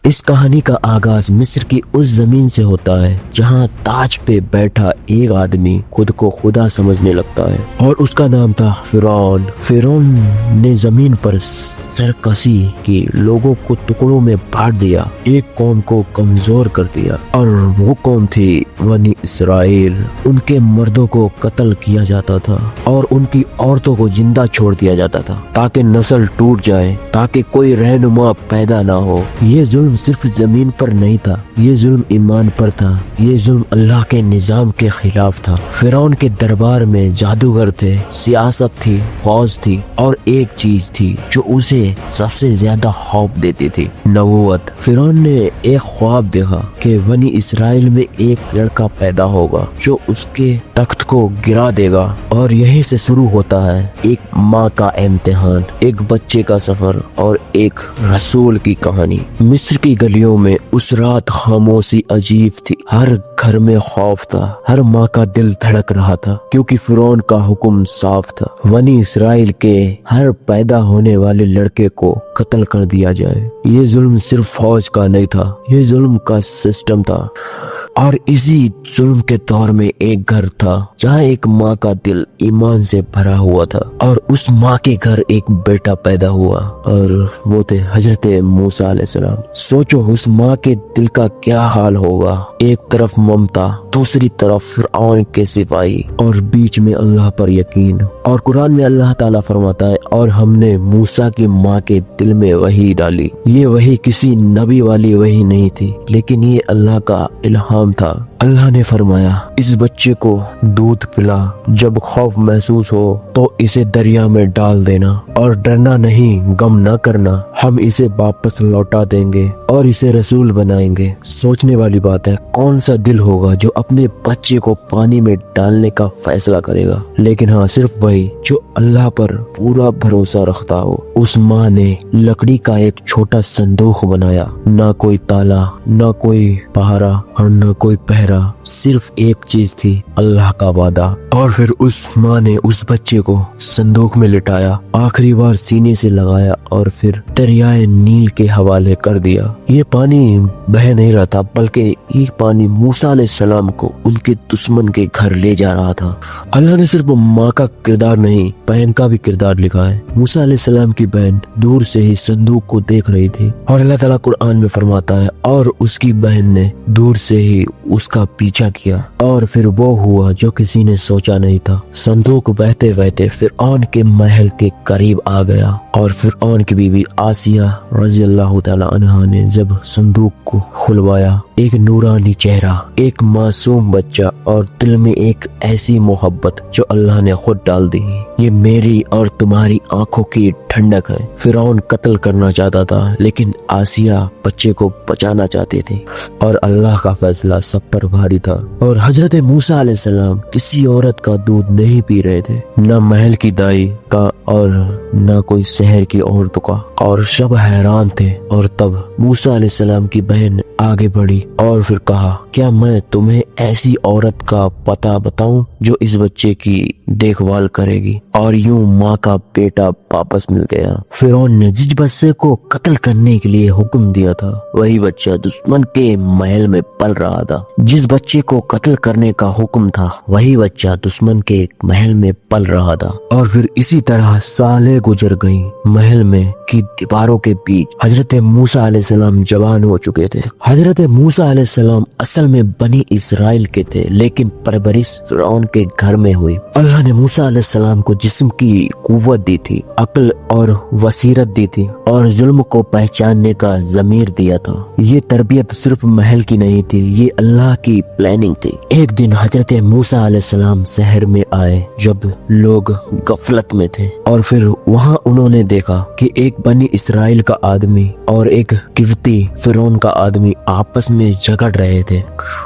اس کہانی کا آغاز مصر کی اس زمین سے ہوتا ہے جہاں تاج پہ بیٹھا ایک آدمی خود کو خدا سمجھنے لگتا ہے اور اس کا نام تھا فرعون۔ فرعون نے زمین پر سرکشی کی، لوگوں کو ٹکڑوں میں بانٹ دیا، ایک قوم کو کمزور کر دیا، اور وہ قوم تھی بنی اسرائیل۔ ان کے مردوں کو قتل کیا جاتا تھا اور ان کی عورتوں کو زندہ چھوڑ دیا جاتا تھا تاکہ نسل ٹوٹ جائے، تاکہ کوئی رہنما پیدا نہ ہو۔ یہ ظلم صرف زمین پر نہیں تھا، یہ ظلم ایمان پر تھا، یہ ظلم اللہ کے نظام کے خلاف تھا۔ فرعون کے دربار میں جادوگر تھے، سیاست تھی، فوج تھی، اور ایک چیز تھی جو اسے سب سے زیادہ خوف دیتی تھی، نبوت۔ فرعون نے ایک خواب دیکھا کہ بنی اسرائیل میں ایک لڑکا پیدا ہوگا جو اس کے تخت کو گرا دے گا، اور یہیں سے شروع ہوتا ہے ایک ماں کا امتحان، ایک بچے کا سفر اور ایک رسول کی کہانی۔ مصر کی گلیوں میں اس رات خاموشی عجیب تھی، ہر گھر میں خوف تھا، ہر ماں کا دل دھڑک رہا تھا، کیونکہ فرعون کا حکم صاف تھا، بنی اسرائیل کے ہر پیدا ہونے والے لڑکے کو قتل کر دیا جائے۔ یہ ظلم صرف فوج کا نہیں تھا، یہ ظلم کا سسٹم تھا۔ اور اسی ظلم کے دور میں ایک گھر تھا جہاں ایک ماں کا دل ایمان سے بھرا ہوا تھا، اور اس ماں کے گھر ایک بیٹا پیدا ہوا، اور وہ تھے حضرت موسیٰ علیہ السلام۔ سوچو اس ماں کے دل کا کیا حال ہوگا، ایک طرف ممتا، دوسری طرف فرعون کے سپاہی، اور بیچ میں اللہ پر یقین۔ اور قرآن میں اللہ تعالیٰ فرماتا ہے، اور ہم نے موسیٰ کی ماں کے دل میں وحی ڈالی۔ یہ وحی کسی نبی والی وحی نہیں تھی، لیکن یہ اللہ کا الہام تھا۔ اللہ نے فرمایا، اس بچے کو دودھ پلا، جب خوف محسوس ہو تو اسے دریا میں ڈال دینا، اور ڈرنا نہیں، غم نہ کرنا، ہم اسے واپس لوٹا دیں گے اور اسے رسول بنائیں گے۔ سوچنے والی بات ہے، کون سا دل ہوگا جو اپنے بچے کو پانی میں ڈالنے کا فیصلہ کرے گا؟ لیکن ہاں، صرف وہی جو اللہ پر پورا بھروسہ رکھتا ہو۔ اس ماں نے لکڑی کا ایک چھوٹا صندوق بنایا، نہ کوئی تالا، نہ کوئی پہرا اور نہ کوئی پہرا، صرف ایک چیز تھی، اللہ کا وعدہ۔ اور پھر اس ماں نے اس بچے کو صندوق میں لٹایا، آخری بار سینے سے لگایا، اور پھر دریائے نیل کے حوالے کر دیا۔ یہ پانی بہہ نہیں رہا تھا، بلکہ یہ پانی موسیٰ علیہ السلام کو ان کے دشمن کے گھر لے جا رہا تھا۔ اللہ نے صرف ماں کا کردار نہیں، بہن کا بھی کردار لکھا ہے۔ موسیٰ علیہ السلام کی بہن دور سے ہی صندوق کو دیکھ رہی تھی، اور اللہ تعالیٰ قرآن میں فرماتا ہے، اور اس کی بہن نے دور سے ہی اس کا پیچھا کیا، اور پھر وہ ہوا جو کسی نے سوچا نہیں تھا۔ صندوق بہتے بہتے فرعون کے محل کے قریب آ گیا، اور فرعون کی بیوی آسیہ رضی اللہ تعالی عنہا نے جب صندوق کو کھلوایا، ایک نورانی چہرہ، ایک معصوم بچہ، اور دل میں ایک ایسی محبت جو اللہ نے خود ڈال دی۔ یہ میری اور تمہاری آنکھوں کی ٹھنڈک ہے۔ فرعون قتل کرنا چاہتا تھا، لیکن آسیہ بچے کو بچانا چاہتی تھی، اور اللہ کا فیصلہ سب پر بھاری تھا۔ اور حضرت موسیٰ علیہ السلام کسی عورت کا دودھ نہیں پی رہے تھے، نہ محل کی دائی کا اور نہ کوئی شہر کی عورتوں کا، اور سب حیران تھے۔ اور تب موسیٰ علیہ السلام کی بہن آگے بڑھی اور پھر کہا، کیا میں تمہیں ایسی عورت کا پتہ بتاؤں جو اس بچے کی دیکھ بھال کرے گی؟ اور یوں ماں کا بیٹا واپس مل گیا۔ فرعون نے جس بچے کو قتل کرنے کے لیے حکم دیا تھا، وہی بچہ دشمن کے محل میں پل رہا تھا۔ جس بچے کو قتل کرنے کا حکم تھا، وہی بچہ دشمن کے محل میں پل رہا تھا۔ اور پھر اسی طرح سالیں گزر گئیں۔ محل میں کی دیواروں کے بیچ حضرت موسیٰ علیہ السلام جوان ہو چکے تھے۔ حضرت موسیٰ علیہ السلام اصل میں بنی اسرائیل کے تھے، لیکن پرورش فرعون کے گھر میں ہوئی۔ اللہ نے موسیٰ علیہ السلام کو جسم کی قوت دی تھی، عقل اور بصیرت دی تھی، اور ظلم کو پہچاننے کا ضمیر دیا تھا۔ یہ تربیت صرف محل کی نہیں تھی، یہ اللہ کی پلاننگ تھی۔ ایک دن حضرت موسیٰ علیہ السلام شہر میں آئے جب لوگ غفلت میں تھے، اور پھر وہاں انہوں نے دیکھا کہ ایک بنی اسرائیل کا آدمی اور ایک قبطی فرعون کا آدمی آپس میں جھگڑ رہے تھے،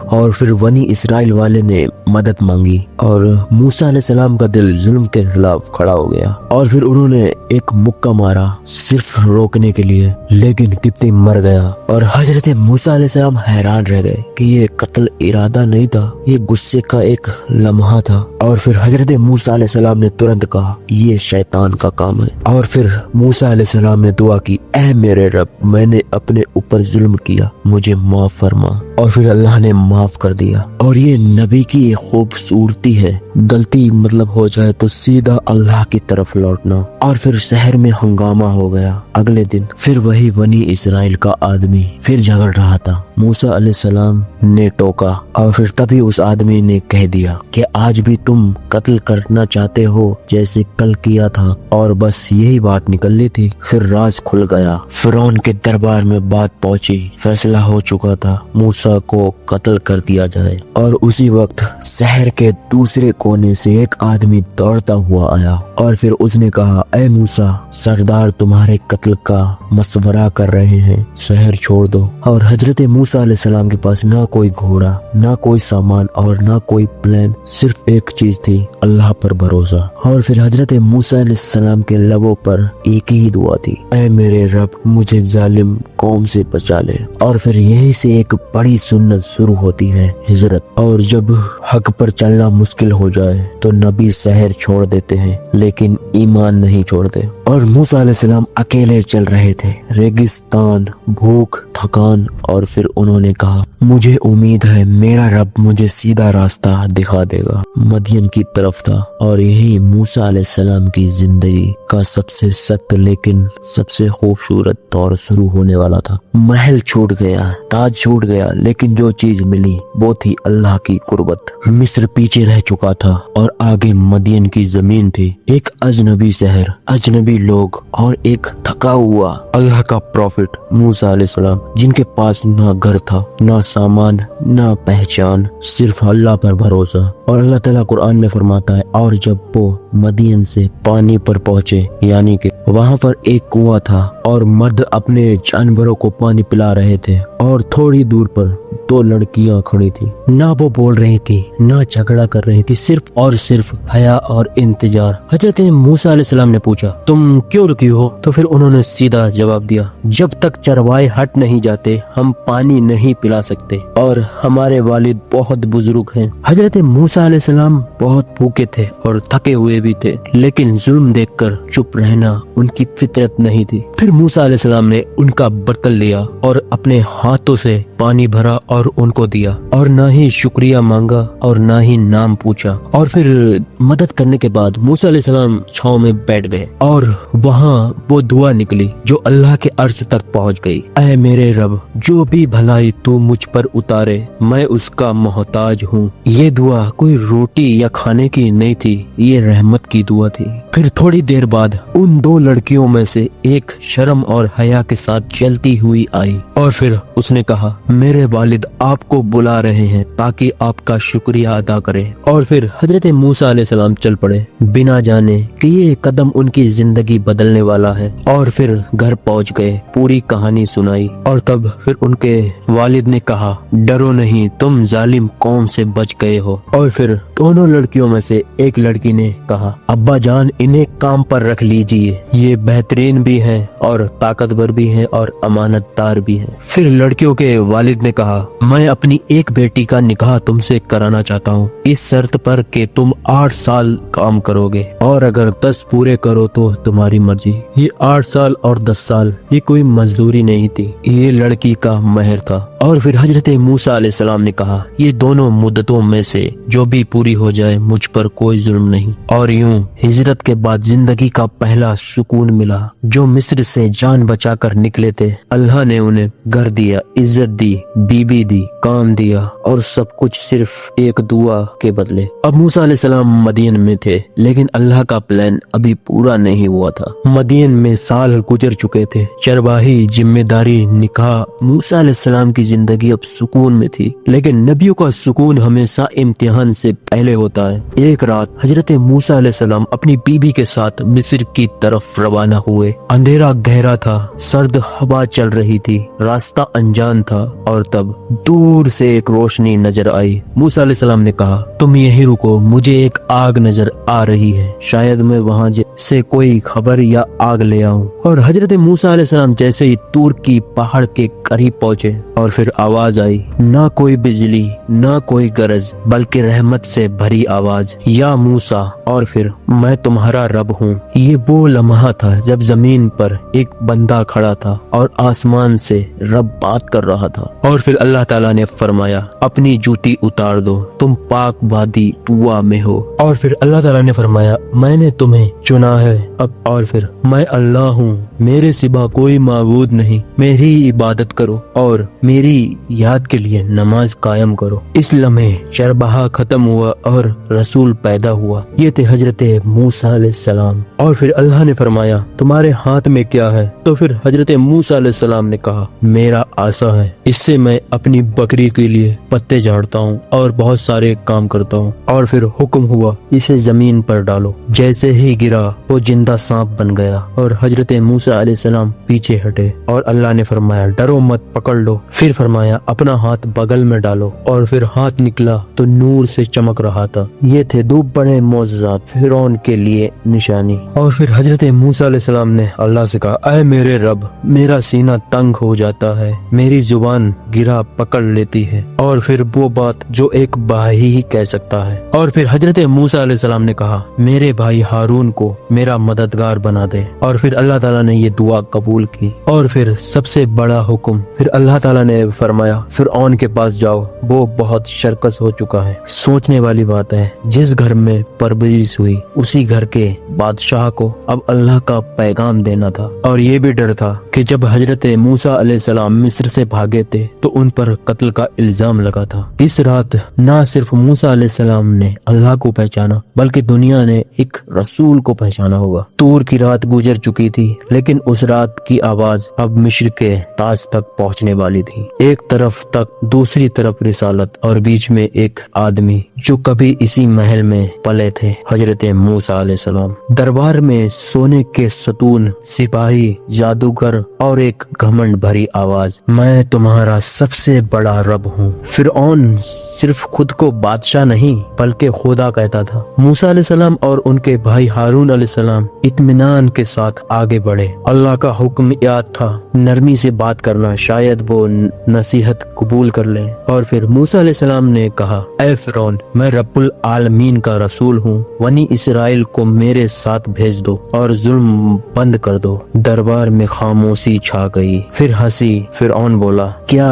اور پھر بنی اسرائیل والے نے مدد مانگی، اور موسیٰ علیہ السلام کا دل ظلم کے خلاف کھڑا ہو گیا، اور پھر انہوں نے ایک مکہ مارا صرف روکنے کے لیے، لیکن قبطی مر گیا، اور حضرت موسیٰ علیہ السلام حیران رہ گئے कि ये कत्ल इरादा नहीं था, ये गुस्से का एक लम्हा था। और फिर हजरत मूसा अलैहिस्सलाम ने तुरंत कहा ये शैतान का काम है। और फिर मूसा अलैहिस्सलाम ने दुआ की, ऐ मेरे रब, मैंने अपने ऊपर जुल्म किया, मुझे माफ फरमा। और फिर अल्लाह ने माफ कर दिया। और ये नबी की एक खूबसूरती है, गलती मतलब हो जाए तो सीधा अल्लाह की तरफ लौटना। और फिर शहर में हंगामा हो गया। अगले दिन फिर वही बनी इसराइल का आदमी फिर झगड़ रहा था। मूसा अलैहिस्सलाम ने टोका और फिर तभी उस आदमी ने कह दिया कि आज भी तुम कत्ल करना चाहते हो जैसे कल किया था। और बस यही बात निकलनी थी। फिर राज खुल गया, फिरौन के दरबार में बात पहुंची, फैसला हो चुका था, मूसा को कत्ल कर दिया जाए। और उसी वक्त शहर के दूसरे कोने से एक आदमी दौड़ता हुआ आया और फिर उसने कहा, ऐ मूसा, सरदार तुम्हारे कत्ल का मशवरा कर रहे हैं, शहर छोड़ दो। और हजरत मूसा अलैहिस्सलाम के पास ना कोई घोड़ा, ना कोई सामान और ना कोई प्लान, सिर्फ एक चीज थी, अल्लाह पर भरोसा। और फिर हजरत मूसा अलैहिस्सलाम के लबों पर एक ही दुआ थी, ऐ मेरे रब, मुझे जालिम कौम से बचा ले। और फिर यही से एक बड़ी सुन्नत शुरू होती है, हिजरत। और जब हक पर चलना मुश्किल हो जाए तो नबी शहर छोड़ देते हैं, लेकिन ईमान नहीं छोड़ते। और मूसा अलैहिस्सलाम अकेले चल रहे थे, रेगिस्तान, भूख, थकान। और फिर उन्होंने कहा, मुझे उम्मीद है मेरा रब मुझे सीधा रास्ता दिखा देगा। मदियन की तरफ था। और यही मूसा अलैहिस्सलाम की जिंदगी का सबसे सख्त लेकिन सबसे खूबसूरत दौर शुरू होने वाला था। महल छूट गया, ताज छूट गया, लेकिन जो चीज मिली वो थी अल्लाह की कुर्बत। मिस्र पीछे रह चुका था और आगे मदियन की जमीन थी। एक अजनबी शहर, अजनबी लोग और एक थका हुआ अल्लाह का प्रॉफिट मूसा अलैहिस्सलाम, जिनके पास ना घर था, ना सामान, ना पहचान, सिर्फ अल्लाह पर भरोसा। और अल्लाह ताला कुरान में फरमाता है, और जब वो मदियन से पानी पर पहुंचे, यानी कि वहाँ पर एक कुआं था और मर्द अपने जानवरों को पानी पिला रहे थे और थोड़ी दूर पर दो लड़कियां खड़ी थी। ना वो बोल रही थी, ना झगड़ा कर रही थी, सिर्फ और सिर्फ हया और इंतजार। हजरत मूसा अलैहिस्सलाम ने पूछा, तुम क्यों रुकी हो? तो फिर उन्होंने सीधा जवाब दिया, जब तक चरवाहे हट नहीं जाते हम पानी नहीं पिला सकते और हमारे वालिद बहुत बुजुर्ग हैं। हजरत मूसा अलैहिस्सलाम बहुत भूखे थे और थके हुए भी थे, लेकिन जुल्म देखकर चुप रहना उनकी फितरत नहीं थी। फिर मूसा अलैहिस्सलाम ने उनका बर्तन लिया और अपने हाथों से पानी भरा और उनको दिया, और ना ही शुक्रिया मांगा और ना ही नाम पूछा। और फिर मदद करने के बाद मूसा अलैहिस्सलाम छांव में बैठ गए और वहाँ वो दुआ निकली जो अल्लाह के अर्श तक पहुँच गई, ऐ मेरे रब, जो भी भलाई तू मुझ पर उतारे मैं उसका मोहताज हूँ। ये दुआ कोई रोटी या खाने की नहीं थी, ये रहमत की दुआ थी। फिर थोड़ी देर बाद उन दो लड़कियों में से एक शर्म और हया के साथ चलती हुई आई और फिर उसने कहा, मेरे वालिद आपको बुला रहे हैं ताकि आपका शुक्रिया अदा करें। और फिर हजरत मूसा अलैहिस्सलाम चल पड़े, बिना जाने कि ये कदम उनकी जिंदगी बदलने वाला है। और फिर घर पहुंच गए, पूरी कहानी सुनाई। और तब फिर उनके वालिद ने कहा, डरो नहीं, तुम जालिम कौम से बच गए हो। और फिर दोनों लड़कियों में से एक लड़की ने कहा, अब्बा जान, इन्हें काम पर रख लीजिए, ये बेहतरीन भी हैं और ताकतवर भी हैं और अमानतदार भी हैं। फिर लड़कियों के वालिद ने कहा, मैं अपनी एक बेटी का निकाह तुमसे कराना चाहता हूँ, इस शर्त पर कि तुम 8 साल काम करोगे और अगर 10 पूरे करो तो तुम्हारी मर्जी। ये 8 साल और 10 साल ये कोई मजदूरी नहीं थी, ये लड़की का महर था। और फिर हजरत मूसा अलैहिस्सलाम ने कहा, ये दोनों मुद्दतों में से जो भी पूरी हो जाए मुझ पर कोई जुल्म नहीं। और यूं हिजरत के बाद जिंदगी का पहला सुकून मिला। जो मिस्र से जान बचाकर निकले थे, अल्लाह ने उन्हें घर दिया, इज्जत दी, बीबी दी, काम दिया और सब कुछ सिर्फ एक दुआ के बदले। अब मूसा अलैहिस्सलाम मदियन में थे, लेकिन अल्लाह का प्लान अभी पूरा नहीं हुआ था। मदियन में साल गुजर चुके थे, चरवाही, जिम्मेदारी, निकाह। मूसा अलैहिस्सलाम की जिंदगी अब सुकून में थी, लेकिन नबियों का सुकून हमेशा इम्तिहान से पहले होता है। एक रात हजरत मूसा अलैहिस्सलाम अपनी बीबी के साथ मिस्र की तरफ रवाना हुए। अंधेरा गहरा था, सर्द हवा चल रही थी, रास्ता अनजान था। और तब दूर से एक रोशनी नजर आई। मूसा अलैहिस्सलाम ने कहा, तुम यहीं रुको, मुझे एक आग नजर आ रही है, शायद मैं वहाँ से कोई खबर या आग ले आऊं। और हजरत मूसा अलैहिस्सलाम जैसे ही तूर की पहाड़ के करीब पहुंचे और फिर आवाज आई, ना कोई बिजली ना कोई गरज बल्कि रहमत से भरी आवाज, या मूसा। और फिर मैं तुम्हारा रब हूँ। ये वो लम्हा था जब जमीन पर एक बंदा खड़ा था और आसमान से रब बात कर रहा था। और फिर अल्लाह ताला ने फरमाया, अपनी जूती उतार दो, तुम पाक वादी तुआ में हो। और फिर अल्लाह ताला ने फरमाया, मैंने तुम्हें चुना है अब। और फिर मैं अल्लाह हूँ, मेरे सिवा कोई माबूद नहीं, मेरी इबादत करो और मेरी याद के लिए नमाज कायम करो। इस लम्हे चरबहा खत्म हुआ और रसूल पैदा हुआ। ये थे हजरत मूसा अलैहिस्सलाम। और फिर अल्लाह ने फरमाया, तुम्हारे हाथ में क्या है? तो फिर हजरत मूसा अलैहिस्सलाम ने कहा, मेरा आसा है, इससे मैं अपनी बकरी के लिए पत्ते झाड़ता हूँ और बहुत सारे काम करता हूँ। और फिर हुक्म हुआ, इसे जमीन पर डालो। जैसे ही गिरा वो जिंदा सांप बन गया और हजरत मूसा अलैहिस्सलाम पीछे हटे। और अल्लाह ने फरमाया, डरो मत, पकड़ लो। फिर फरमाया, अपना हाथ बगल में डालो। और फिर हाथ निकला तो नूर से चमक रहा था। ये थे दो बड़े मौजज़ात, फिरौन के लिए निशानी। और फिर हजरत मूसा अलैहिस्सलाम ने अल्लाह से कहा, ऐ मेरे रब, मेरा सीना तंग हो जाता है, मेरी जुबान गिरा पकड़ लेती है, और फिर वो बात जो एक भाई ही कह सकता है। और फिर हजरत मूसा अलैहिस्सलाम ने कहा, मेरे भाई हारून को मेरा मददगार बना दे। और फिर अल्लाह ताला ने ये दुआ कबूल की। और फिर सबसे बड़ा हुक्म, फिर अल्लाह ताला ने फरमाया, फिरौन के पास जाओ, वो बहुत शर्कस हो चुका है। सोचने वाली बात है, जिस घर में परवरिश हुई उसी घर के बादशाह को अब अल्लाह का पैगाम देना था। और ये भी डर था कि जब हजरत मूसा अलैहिस्सलाम मिस्र से भागे थे तो उन पर कत्ल का इल्जाम लगा था। इस रात ना सिर्फ मूसा अलैहिस्सलाम ने अल्लाह को पहचाना बल्कि दुनिया ने एक रसूल को पहचाना होगा। तूर की रात गुजर चुकी थी, लेकिन उस रात की आवाज अब मिस्र के ताज तक पहुंचने वाली थी। एक तरफ तक, दूसरी तरफ रिसालत, और बीच में एक आदमी जो कभी इसी महल में पले थे, हजरत मूसा अलैहिस्सलाम। दरबार में सोने के सतून, सिपाही, जादूगर और एक घमंड भरी आवाज, मैं तुम्हारा सबसे बड़ा रब हूँ। फिरौन सिर्फ खुद को बादशाह नहीं बल्कि खुदा कहता था। मूसा अलैहिस्सलाम और उनके भाई हारून अलैहिस्सलाम इत्मीनान के साथ आगे बढ़े। अल्लाह का हुक्म याद था, नरमी से बात करना, शायद वो नसीहत कबूल कर ले। और फिर मूसा अलैहिस्सलाम ने कहा, ऐ फिरौन, मैं रब्बुल आलमीन का रसूल हूँ, बनी इसराइल को मेरे साथ भेज दो और जुल्म बंद कर दो। दरबार में खामोशी छा गई। फिर हंसी। फिरौन बोला, क्या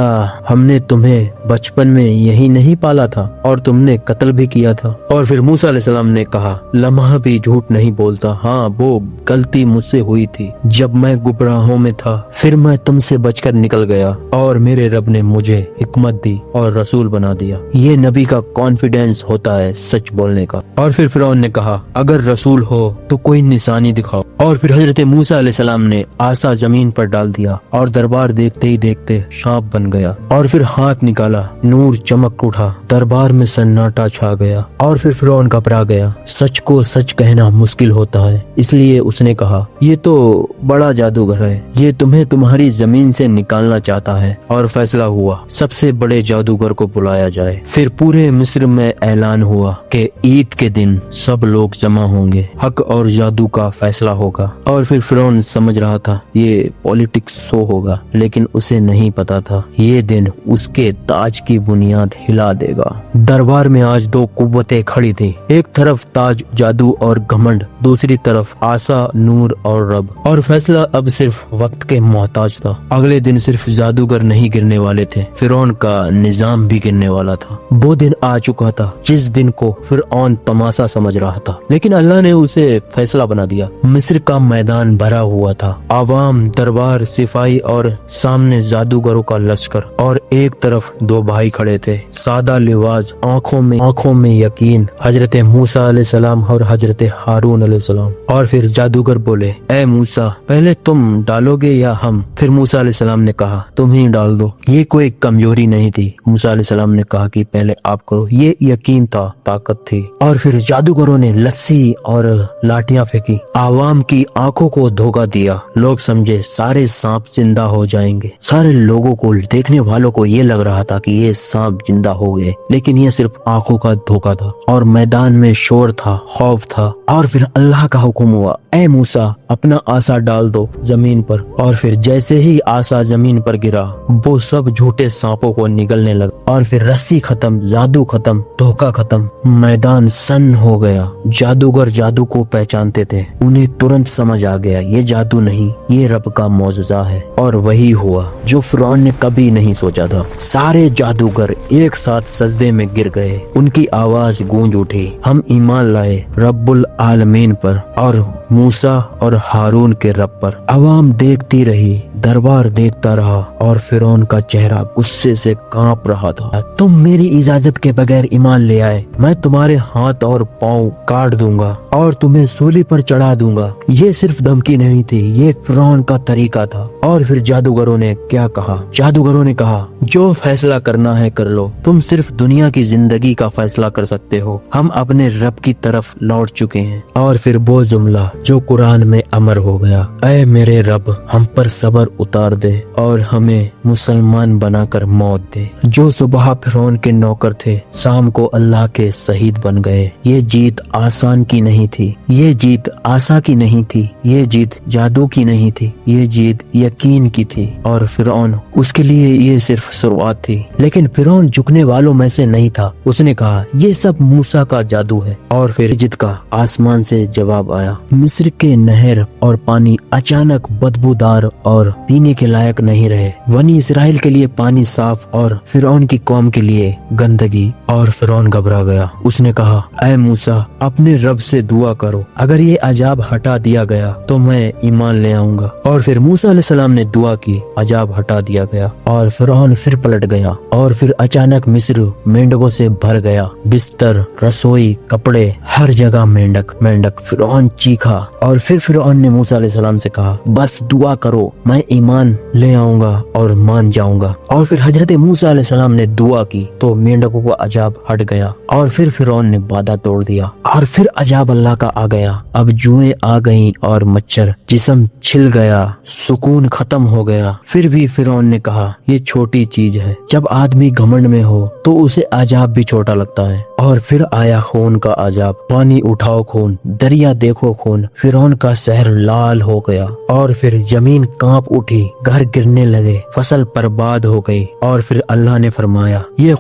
हमने तुम्हें बचपन में यही नहीं पाला था और तुमने कत्ल भी किया था? और फिर मूसा अलैहिस्सलाम ने कहा, लम्हा भी झूठ नहीं बोलता। हाँ, वो गलती मुझसे हुई थी जब मैं गुमराहों में था, फिर मैं तुमसे बचकर निकल गया और मेरे रब ने मुझे हिकमत दी और रसूल बना दिया। ये नबी का कॉन्फिडेंस होता है, सच बोलने का। और फिर फिरौन ने कहा, अगर रसूल हो तो कोई निशानी दिखाओ। और फिर हजरत मूसा अलैहिस्सलाम ने आसा जमीन पर डाल दिया और दरबार देखते ही देखते सांप बन गया। और फिर हाथ निकाला, नूर चमक उठा, दरबार में सन्नाटा छा गया। और फिर फिरौन घबरा गया। सच को सच कहना मुश्किल होता है, इसलिए उसने कहा, ये तो बड़ा जादूगर है, ये तुम्हें तुम्हारी जमीन से निकालना चाहता है। और फैसला हुआ, सबसे बड़े जादूगर को बुलाया जाए। फिर पूरे मिस्र में ऐलान हुआ कि ईद के दिन सब लोग जमा होंगे, हक और जादू का फैसला होगा। और फिर फिरौन समझ रहा था ये पॉलिटिक्स शो होगा, लेकिन उसे नहीं पता था ये दिन उसके ताज की बुनियाद हिला देगा। दरबार में आज दो कुव्वतें खड़ी थी, एक तरफ ताज, जादू और घमंड, दूसरी तरफ आसा, नूर और रब। और फैसला अब सिर्फ वक्त के मोहताज था। अगले दिन सिर्फ जादूगर नहीं गिरने वाले थे, फिरौन का निजाम भी गिरने वाला था। वो दिन आ चुका था जिस दिन को फिरौन तमाशा समझ रहा था, लेकिन अल्लाह ने उसे फैसला बना दिया। मिस्र का मैदान भरा हुआ था, आवाम, दरबार, सिपाही और सामने जादूगरों का लश्कर। और एक तरफ दो भाई खड़े थे, सादा लिबास, आंखों में यकीन, हजरत मूसा अलैहिस्सलाम और हजरत हारून अलैहिस्सलाम। और फिर जादूगर बोले, ए मूसा, पहले तुम डालोगे या हम? फिर मूसा अलैहिस्सलाम ने कहा, तुम ही डाल दो। ये कोई कमजोरी नहीं थी। मूसा अलैहिस्सलाम ने कहा कि पहले आप करो। ये यकीन था, ताकत थी। और फिर जादूगरों ने लस्सी और लाठियां फेंकी, आवाम की आंखों को धोखा दिया। लोग समझे सारे सांप जिंदा हो जाएंगे। सारे लोगों को, देखने वालों को ये लग रहा था کہ یہ سانپ زندہ ہو گئے، لیکن یہ صرف آنکھوں کا دھوکا تھا اور میدان میں شور تھا، خوف تھا۔ اور پھر اللہ کا حکم ہوا، اے موسیٰ اپنا عصا ڈال دو زمین پر۔ اور پھر جیسے ہی عصا زمین پر گرا وہ سب جھوٹے سانپوں کو نگلنے لگا، اور پھر رسی ختم، جادو ختم، دھوکا ختم، میدان سن ہو گیا۔ جادوگر جادو کو پہچانتے تھے، انہیں ترنت سمجھ آ گیا یہ جادو نہیں، یہ رب کا معجزہ ہے۔ اور وہی ہوا جو فرعون نے کبھی نہیں سوچا تھا۔ سارے جادوگر ایک ساتھ سجدے میں گر گئے، ان کی آواز گونج اٹھی، ہم ایمان لائے رب العالمین پر اور موسیٰ اور ہارون کے رب پر۔ عوام دیکھتی رہی، دربار دیکھتا رہا، اور فرعون کا چہرہ غصے سے کانپ رہا تھا۔ تم میری اجازت کے بغیر ایمان لے آئے، میں تمہارے ہاتھ اور پاؤں کاٹ دوں گا اور تمہیں سولی پر چڑھا دوں گا۔ یہ صرف دھمکی نہیں تھی، یہ فرعون کا طریقہ تھا۔ اور پھر جادوگروں نے کیا کہا؟ جادوگروں نے کہا جو فیصلہ کرنا ہے کر لو، تم صرف دنیا کی زندگی کا فیصلہ کر سکتے ہو، ہم اپنے رب کی طرف لوٹ چکے ہیں۔ اور پھر وہ جملہ جو قرآن میں امر ہو گیا، اے میرے رب ہم پر صبر اتار دے اور ہمیں مسلمان بنا کر موت دے۔ جو صبح فرعون کے نوکر تھے شام کو اللہ کے شہید بن گئے۔ یہ جیت آسان کی نہیں تھی، یہ جیت آسا کی نہیں تھی، یہ جیت جادو کی نہیں تھی، یہ جیت یقین کی تھی۔ اور فرعون، اس کے لیے یہ صرف شروعات تھی، لیکن فرعون جھکنے والوں میں سے نہیں تھا۔ اس نے کہا یہ سب موسیٰ کا جادو ہے۔ اور پھر جیت کا آسمان سے جواب آیا، مصر کے نہر اور پانی اچانک بدبودار اور پینے کے لائق نہیں رہے۔ بنی اسرائیل کے لیے پانی صاف اور فرعون کی قوم کے لیے گندگی۔ اور فرعون گھبرا گیا، اس نے کہا اے موسیٰ اپنے رب سے دعا کرو، اگر یہ عذاب ہٹا دیا گیا تو میں ایمان لے آؤں گا۔ اور پھر موسیٰ علیہ السلام نے دعا کی، عذاب ہٹا دیا گیا اور فرعون پھر پلٹ گیا۔ اور پھر اچانک مصر مینڈکوں سے بھر گیا، بستر، رسوئی، کپڑے، ہر جگہ مینڈک مینڈک۔ فرعون چیخا اور پھر فرعون نے موسیٰ علیہ السلام سے کہا بس دعا کرو، میں ایمان لے آؤں گا اور مان جاؤں گا۔ اور پھر حضرت موسیٰ علیہ السلام نے دعا کی تو مینڈکوں کا عذاب ہٹ گیا، اور پھر فرعون نے وعدہ توڑ دیا، اور پھر عذاب اللہ کا آ گیا۔ اب جوئیں آ گئیں اور مچھر، جسم چھل گیا، سکون ختم ہو گیا۔ پھر بھی فرعون نے کہا یہ چھوٹی چیز ہے، جب آدمی گھمنڈ میں ہو تو اسے عذاب بھی چھوٹا لگتا ہے۔ اور پھر آیا خون کا عذاب، پانی اٹھاؤ خون، دریا دیکھو خون۔ فرعون کا شہر لال ہو گیا، اور پھر زمین کانپ اٹھی، گھر گرنے لگے، فصل برباد ہو گئی۔ اور پھر اللہ نے فرمایا یہ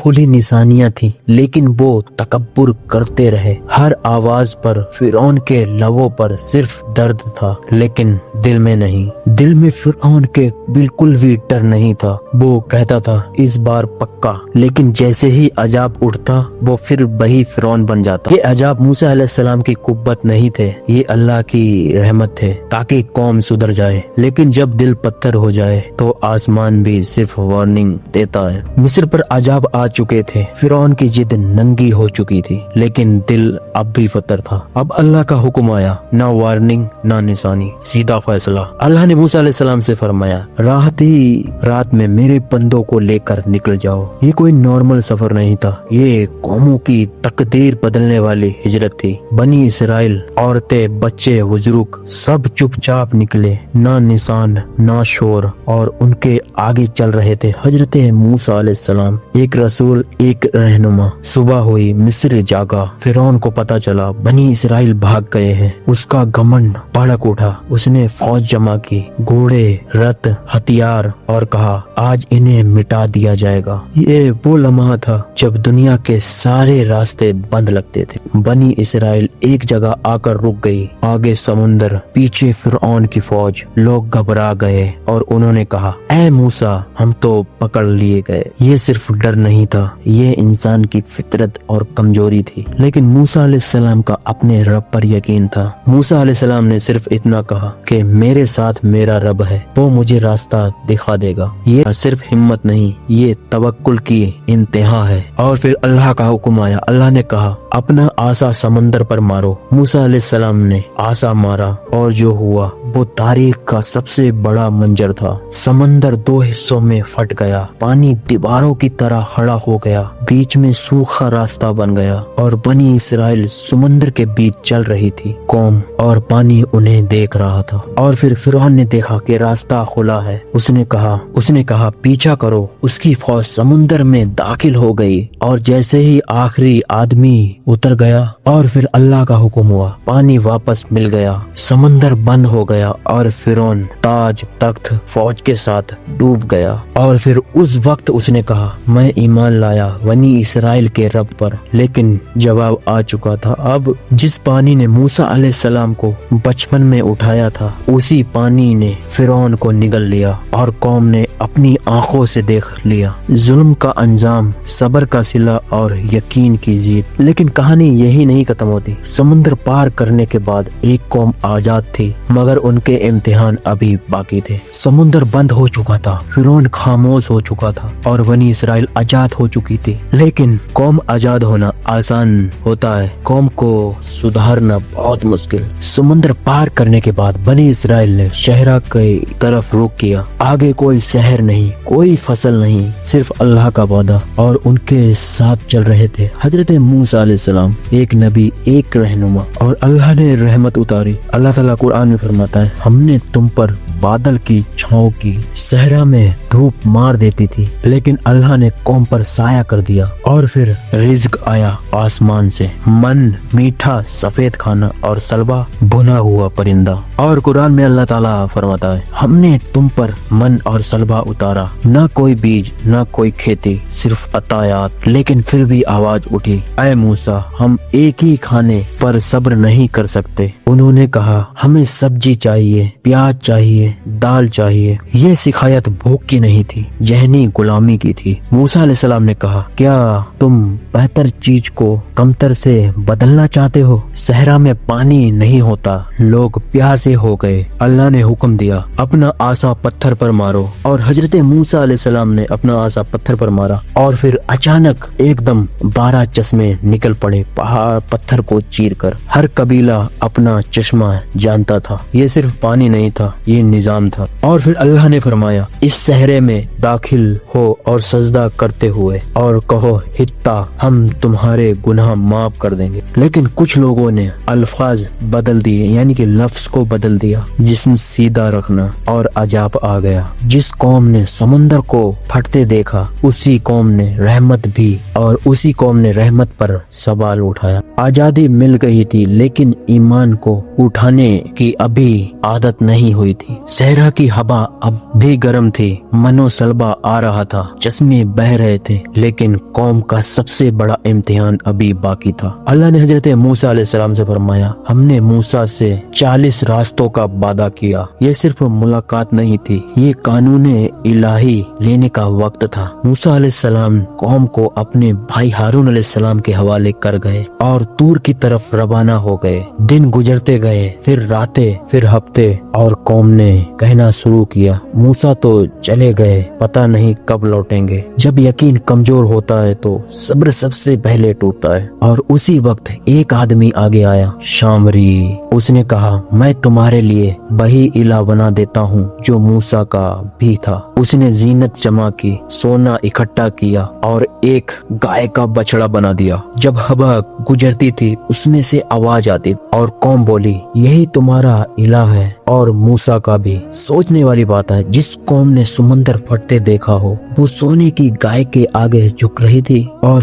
کھلی نشانیاں تھیں، لیکن وہ تکبر کرتے رہے۔ ہر آواز پر فرعون کے لبوں پر صرف درد تھا، لیکن دل میں نہیں۔ دل میں فرعون کے بالکل بھی ڈر نہیں تھا۔ وہ کہتا تھا اس بار پکا، لیکن جیسے ہی عذاب اٹھتا وہ پھر وہی فرعون بن جاتا۔ یہ عذاب موسیٰ علیہ السلام کی قوت نہیں تھے، یہ اللہ کی رحمت تھے تاکہ قوم سدھر جائے۔ لیکن جب دل پتھر ہو جائے تو آسمان بھی صرف وارننگ دیتا ہے۔ مصر پر عذاب آ چکے تھے، فرعون کی ضد ننگی ہو چکی تھی، لیکن دل اب بھی پتھر تھا۔ اب اللہ کا حکم آیا، نہ وارننگ نہ نشانی، سیدھا فیصلہ۔ اللہ نے موسیٰ علیہ السلام سے فرمایا راحت ہی رات میں میرے بندوں کو لے کر نکل جاؤ۔ یہ کوئی نارمل سفر نہیں تھا، یہ قوموں کی تقدیر بدلنے والی ہجرت تھی۔ بنی اسرائیل، عورتیں، بچے، بزرگ سب چپ چاپ نکلے، نہ نشان نہ شور، اور ان کے آگے چل رہے تھے حضرت موسیٰ علیہ السلام، ایک رسول ایک رہنما۔ صبح ہوئی، مصر جاگا، فرعون کو پتا چلا بنی اسرائیل بھاگ گئے ہیں۔ اس کا گھمنڈ بھڑک اٹھا، اس نے فوج جمع کی، گھوڑے، رتھ، ہتھیار، اور کہا آج انہیں مٹا دیا جائے گا۔ یہ وہ لمحہ تھا جب دنیا کے سارے راستے بند لگتے تھے۔ بنی اسرائیل ایک جگہ آ کر رک گئی، آگے سمندر، پیچھے فرعون کی فوج۔ لوگ گھبرا گئے اور انہوں نے کہا اے موسیٰ ہم تو پکڑ لیے گئے۔ یہ صرف ڈر نہیں تھا، یہ انسان کی فطرت اور کمزوری تھی، لیکن موسیٰ علیہ السلام کا اپنے رب پر یقین تھا۔ موسیٰ علیہ السلام نے صرف اتنا کہا کہ میرے ساتھ میرا رب ہے، وہ مجھے راستہ دکھا دے گا۔ یہ صرف ہمت نہیں، یہ توکل کی انتہا ہے۔ اور پھر अल्लाह का हुक्म आया। अल्लाह ने कहा अपना आसा समंदर पर मारो। मूसा अलैहिस्सलाम ने आसा मारा और जो हुआ वो तारीख का सबसे बड़ा मंजर था। समंदर दो हिस्सों में फट गया, पानी दीवारों की तरह खड़ा हो गया, बीच में सूखा रास्ता बन गया और बनी इसराइल समंदर के बीच चल रही थी। कौम और पानी उन्हें देख रहा था। और फिर फिरौन ने देखा कि रास्ता खुला है। उसने कहा पीछा करो। उसकी फौज समुंदर में दाखिल हो गई और जैसे ही आखिरी आदमी उतर गया और फिर अल्लाह का हुक्म हुआ, पानी वापस मिल गया, समंदर बंद हो गया और फिरौन ताज तख्त फौज के साथ डूब गया। और फिर उस वक्त उसने कहा मैं ईमान लाया बनी इसराइल के रब पर, लेकिन जवाब आ चुका था। अब जिस पानी ने मूसा अलैहिस्सलाम को बचपन में उठाया था उसी पानी ने फिरौन को निगल लिया और कौम ने अपनी आंखों से देख लिया जुल्म का अंजाम, सब्र का सिला और यकीन की जीत। लेकिन कहानी यही नहीं खत्म होती। समुद्र पार करने के बाद एक कौम आजाद थी मगर उनके इम्तिहान अभी बाकी थे। समुद्र बंद हो चुका था, फिरौन खामोश हो चुका था और बनी इसराइल आजाद हो चुकी थी। लेकिन कौम आजाद होना आसान होता है, कौम को सुधारना बहुत मुश्किल। समुद्र पार करने के बाद बनी इसराइल ने शहरा की तरफ रुख किया। आगे कोई शहर नहीं, कोई फसल नहीं, सिर्फ अल्लाह का वादा और उनके साथ चल रहे थे हजरत मूसा अलैहिस्सलाम, एक नबी, एक रहनुमा। और अल्लाह ने रहमत उतारी। अल्लाह ताला कुरान में फरमाता है हमने तुम पर बादल की छांव की, सहरा में धूप मार देती थी लेकिन अल्लाह ने कौम पर साया कर दिया। और फिर रिज्क आया आसमान से, मन मीठा सफेद खाना और सलवा भुना हुआ परिंदा। और कुरान में अल्लाह ताला फरमाता है हमने तुम पर मन और सलवा उतारा, न कोई बीज न कोई खेती, सिर्फ अतायात। लेकिन फिर भी आवाज उठी ऐ मूसा हम एक ही खाने पर सब्र नहीं कर सकते। उन्होंने कहा हमें सब्जी चाहिए, प्याज चाहिए, दाल चाहिए। ये शिकायत भूख की नहीं थी, जहनी गुलामी की थी। मूसा अलैहिस्सलाम ने कहा क्या तुम बेहतर चीज को कमतर से बदलना चाहते हो? सहरा में पानी नहीं होता, लोग प्यासे हो गए। अल्लाह ने हुक्म दिया अपना आसा पत्थर पर मारो और हजरत मूसा अलैहिस्सलाम ने अपना आसा पत्थर पर मारा और फिर अचानक एकदम 12 चश्मे निकल पड़े पहाड़ पत्थर को चीर कर। हर कबीला अपना चश्मा जानता था, ये सिर्फ पानी नहीं था, ये निजाम था। और फिर अल्लाह ने फरमाया इस सहरे में दाखिल हो और सजदा करते हुए और कहो हित्ता हम तुम्हारे गुनाह माफ कर देंगे। लेकिन कुछ लोगों ने अल्फाज बदल दिए, यानी कि लफ्ज को बदल दिया, जिस्म सीधा रखना और अजाब आ गया। जिस कौम ने समंदर को फटते देखा उसी कौम ने रहमत भी और उसी कौम ने रहमत पर सवाल उठाया। आजादी मिल गई थी लेकिन ईमान को उठाने की अभी आदत नहीं हुई थी। सहरा की हवा अब भी गर्म थी, मनो सलबा आ रहा था, चश्मे बह रहे थे, लेकिन कौम का सबसे बड़ा इम्तिहान अभी बाकी था। अल्लाह ने हजरत मूसा अलैहिस्सलाम से फरमाया हमने मूसा से 40 रास्तों का वादा किया। ये सिर्फ मुलाकात नहीं थी, ये कानून इलाही लेने का वक्त था। मूसा अलैहिस्सलाम कौम को अपने भाई हारून अलैहिस्सलाम के हवाले कर गए और तूर की तरफ रवाना हो गए। दिन गुजरते गए, फिर रातें, फिर हफ्ते और कौम ने कहना शुरू किया मूसा तो चले गए, पता नहीं कब लौटेंगे। जब यकीन कमजोर होता है तो सब्र सबसे पहले टूटता है। और उसी वक्त एक आदमी आगे आया, शामरी। उसने कहा मैं तुम्हारे लिए वही इला बना देता हूँ जो मूसा का भी था। उसने जीनत जमा की, सोना इकट्ठा किया और एक गाय का बछड़ा बना दिया। जब हवा गुजरती थी उसमें से आवाज आती और कौम बोली यही तुम्हारा इला है और मूसा का भी। सोचने वाली बात है, जिस कौम ने समंदर फटते देखा हो वो सोने की गाय के आगे झुक रही थी। और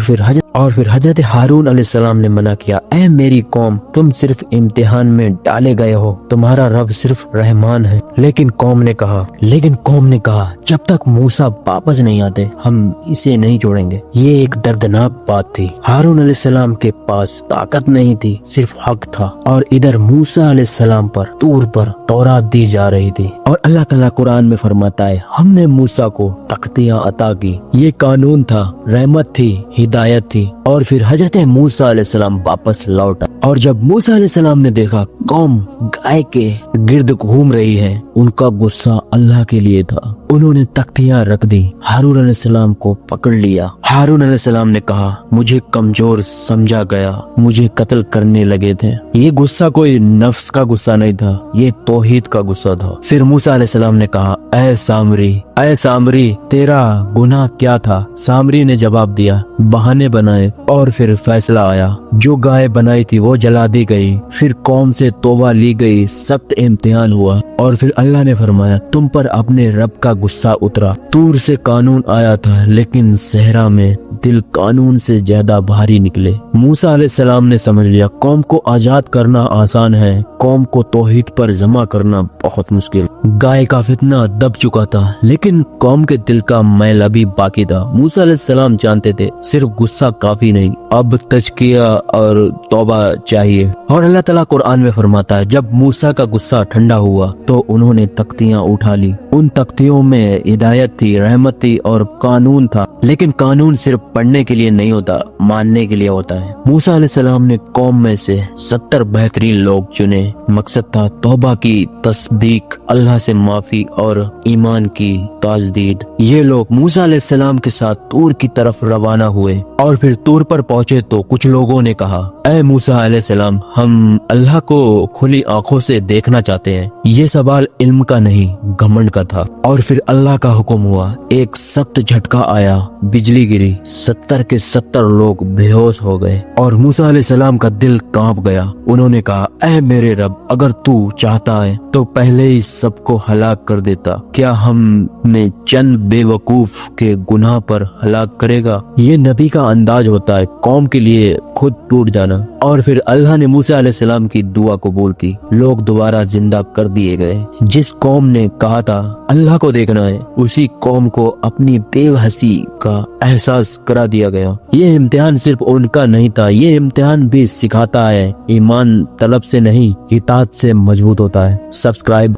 फिर हजरत हारून अलैहिस्सलाम ने मना किया ऐ मेरी कौम तुम सिर्फ इम्तिहान में डाले गए हो, तुम्हारा रब सिर्फ रहमान है। लेकिन कौम ने कहा जब तक मूसा वापस नहीं आते हम इसे नहीं छोड़ेंगे। ये एक दर्दनाक बात थी। हारून अलैहिस्सलाम के पास ताकत नहीं थी, सिर्फ हक था। और इधर मूसा अलैहिस्सलाम पर तूर पर तौरात दी जा रही थी। और अल्लाह ताला कुरान में फरमाता है हमने मूसा को तख्तियां अता की। ये कानून था, रहमत थी, हिदायत थी। और फिर हजरत मूसा अलैहिस्सलाम वापस लौटा और जब मूसा अलैहिस्सलाम ने देखा कौम गाय के गिर्द घूम रही है। उनका गुस्सा अल्लाह के लिए था। उन्होंने तख्तियां रख दी, हारून अलैहिस्सलाम को पकड़ लिया। हारून अलैहिस्सलाम ने कहा, मुझे कमजोर समझा गया, मुझे कत्ल करने लगे थे। ये गुस्सा कोई नफ्स का गुस्सा नहीं था, ये तौहीद का गुस्सा था। फिर मूसा अलैहिस्सलाम ने कहा, ऐ सामरी तेरा गुनाह क्या था? सामरी ने जवाब दिया, बहाने बनाए और फिर फैसला आया। जो गाय बनाई थी वो जला दी गई, फिर कौम से तौबा ली गई, सख्त इम्तिहान हुआ और फिर अल्लाह ने फरमाया, तुम पर अपने रब का गुस्सा उतरा। तूर से कानून आया था लेकिन सहरा में दिल कानून से ज्यादा भारी निकले। मूसा अलैहिस्सलाम ने समझ लिया, कौम को आजाद करना आसान है, कौम को तौहीद पर जमा करना बहुत मुश्किल। गाय का फितना दब चुका था लेकिन कौम के दिल का मैल अभी बाकी था। मूसा अलैहिस्सलाम जानते थे सिर्फ गुस्सा काफी नहीं, अब तज़किया और तौबा चाहिए। और अल्लाह ताला कुरान में फरमाता है, जब मूसा का गुस्सा ठंडा हुआ तो उन्होंने तख्तियां उठा ली। उन तख्तियों में हिदायत थी, रहमत थी और कानून था। लेकिन कानून सिर्फ पढ़ने के लिए नहीं होता, मानने के लिए होता है। मूसा अलैहिस्सलाम ने कौम में से 70 बेहतरीन लोग चुने। मकसद था तौबा की तस्दीक, अल्लाह से माफी और ईमान की ताजदीद। ये लोग मूसा अलैहिस्सलाम के साथ तूर की तरफ रवाना हुए और फिर तूर पर पहुंचे तो कुछ लोगों ने कहा, ऐ मूसा अलैहिस्सलाम, हम अल्लाह को खुली आंखों से देखना चाहते हैं। ये सवाल इल्म का नहीं, घमंड का था। और फिर अल्लाह का हुक्म हुआ, एक सख्त झटका आया, बिजली गिरी, 70 के 70 लोग बेहोश हो गए और मूसा अलैहिस्सलाम का दिल कांप गया। उन्होंने कहा, ऐ मेरे रब, अगर तू चाहता है तो पहले ही सबको हलाक कर देता। क्या हमें चंद बेवकूफ के गुनाह पर हलाक करेगा? ये नबी का अंदाज होता है, कौम के लिए खुद टूट जाना। और फिर अल्लाह ने मूसा अलैहिस्सलाम की दुआ कबूल की। लोग दोबारा जिंदा कर दिए गए। जिस कौम ने कहा था अल्लाह को देखना है, उसी कौम को अपनी बेवहसी का एहसास करा दिया गया। ये इम्तिहान सिर्फ उनका नहीं था, ये इम्तिहान भी सिखाता है ईमान तलब से नहीं, इताअत से मजबूत होता है। सब्सक्राइब